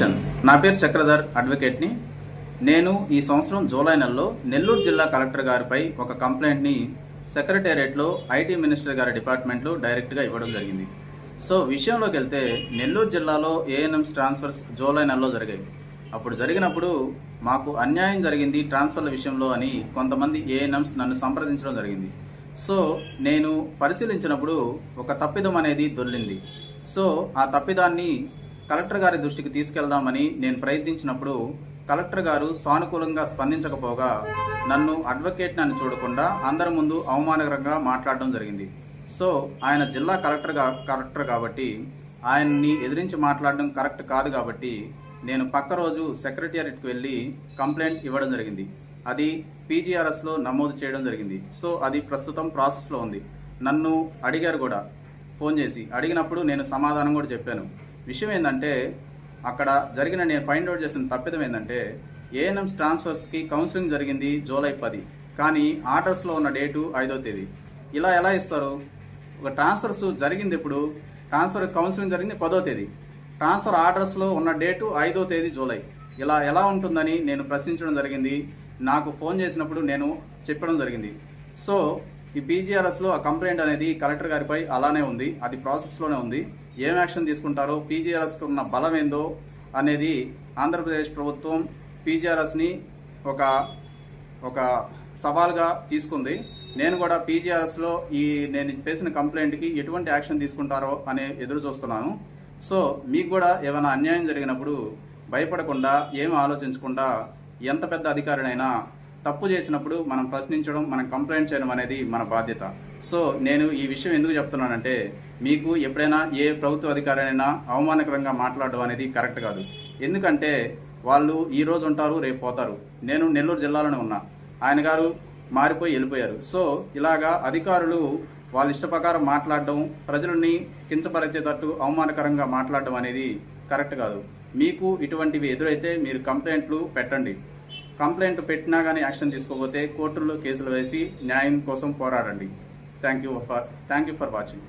Information. నా పేరు చక్రధర్, అడ్వకేట్ని. నేను ఈ సంవత్సరం జూలై నెలలో నెల్లూరు జిల్లా కలెక్టర్ గారిపై ఒక కంప్లైంట్ని సెక్రటేరియట్లో ఐటీ మినిస్టర్ గారి డిపార్ట్మెంట్లో డైరెక్ట్గా ఇవ్వడం జరిగింది. సో విషయంలోకి వెళ్తే నెల్లూరు జిల్లాలో ఏఎన్ఎంస్ ట్రాన్స్ఫర్స్ జూలై నెలలో జరిగాయి. అప్పుడు జరిగినప్పుడు మాకు అన్యాయం జరిగింది ట్రాన్స్ఫర్ల విషయంలో అని కొంతమంది ఏఎన్ఎంస్ నన్ను సంప్రదించడం జరిగింది. సో నేను పరిశీలించినప్పుడు ఒక తప్పిదం అనేది దొర్లింది. సో ఆ తప్పిదాన్ని కలెక్టర్ గారి దృష్టికి తీసుకెళ్దామని నేను ప్రయత్నించినప్పుడు కలెక్టర్ గారు సానుకూలంగా స్పందించకపోగా నన్ను అడ్వకేట్ అని చూడకుండా అందరి ముందు అవమానకరంగా మాట్లాడడం జరిగింది. సో ఆయన జిల్లా కలెక్టర్ కాబట్టి ఆయన్ని ఎదిరించి మాట్లాడడం కరెక్ట్ కాదు కాబట్టి నేను పక్క రోజు సెక్రటేరియట్కి వెళ్ళి కంప్లైంట్ ఇవ్వడం జరిగింది. అది పీజీఆర్ఎస్లో నమోదు చేయడం జరిగింది. సో అది ప్రస్తుతం ప్రాసెస్లో ఉంది. నన్ను అడిగారు కూడా, ఫోన్ చేసి అడిగినప్పుడు నేను సమాధానం కూడా చెప్పాను. విషయం ఏంటంటే అక్కడ జరిగిన నేను ఫైండ్ అవుట్ చేసిన తప్పిదం ఏంటంటే ఏఎన్ఎంస్ ట్రాన్స్ఫర్స్కి కౌన్సిలింగ్ జరిగింది జూలై 10, కానీ ఆర్డర్స్లో ఉన్న డేటు 5వ తేదీ. ఇలా ఎలా ఇస్తారు? ఒక ట్రాన్స్ఫర్స్ జరిగింది, ఇప్పుడు ట్రాన్స్ఫర్ కౌన్సిలింగ్ జరిగింది 10వ తేదీ, ట్రాన్స్ఫర్ ఆర్డర్స్లో ఉన్న డేటు 5వ తేదీ జూలై. ఇలా ఎలా ఉంటుందని నేను ప్రశ్నించడం జరిగింది. నాకు ఫోన్ చేసినప్పుడు నేను చెప్పడం జరిగింది. సో ఈ పీజీఆర్ఎస్లో ఆ కంప్లైంట్ అనేది కలెక్టర్ గారిపై అలానే ఉంది, అది ప్రాసెస్లోనే ఉంది. ఏం యాక్షన్ తీసుకుంటారో, పీజీఆర్ఎస్కి ఉన్న బలం ఏందో అనేది ఆంధ్రప్రదేశ్ ప్రభుత్వం పీజీఆర్ఎస్ని ఒక సవాల్గా తీసుకుంది. నేను కూడా పీజీఆర్ఎస్లో నేను చేసిన కంప్లైంట్కి ఎటువంటి యాక్షన్ తీసుకుంటారో అనే ఎదురు చూస్తున్నాను. సో మీకు కూడా ఏమైనా అన్యాయం జరిగినప్పుడు భయపడకుండా, ఏమి ఆలోచించకుండా, ఎంత పెద్ద అధికారినైనా తప్పు చేసినప్పుడు మనం ప్రశ్నించడం, మనం కంప్లైంట్ చేయడం అనేది మన బాధ్యత. సో నేను ఈ విషయం ఎందుకు చెప్తున్నానంటే, మీకు ఎప్పుడైనా ఏ ప్రభుత్వ అధికారైనా అవమానకరంగా మాట్లాడడం అనేది కరెక్ట్ కాదు. ఎందుకంటే వాళ్ళు ఈ రోజు ఉంటారు, రేపు పోతారు. నేను నెల్లూరు జిల్లాలోనే ఉన్నా, ఆయన గారు మారిపోయి వెళ్ళిపోయారు. సో ఇలాగా అధికారులు వాళ్ళ ఇష్ట ప్రకారం మాట్లాడడం, ప్రజలని కించపరిచేటట్టు అవమానకరంగా మాట్లాడడం అనేది కరెక్ట్ కాదు. మీకు ఇటువంటివి ఎదురైతే మీరు కంప్లైంట్లు పెట్టండి. కంప్లైంట్ పెట్టినా కానీ యాక్షన్ తీసుకోకపోతే కోర్టుల్లో కేసులు వేసి న్యాయం కోసం పోరాడండి. Thank you for watching.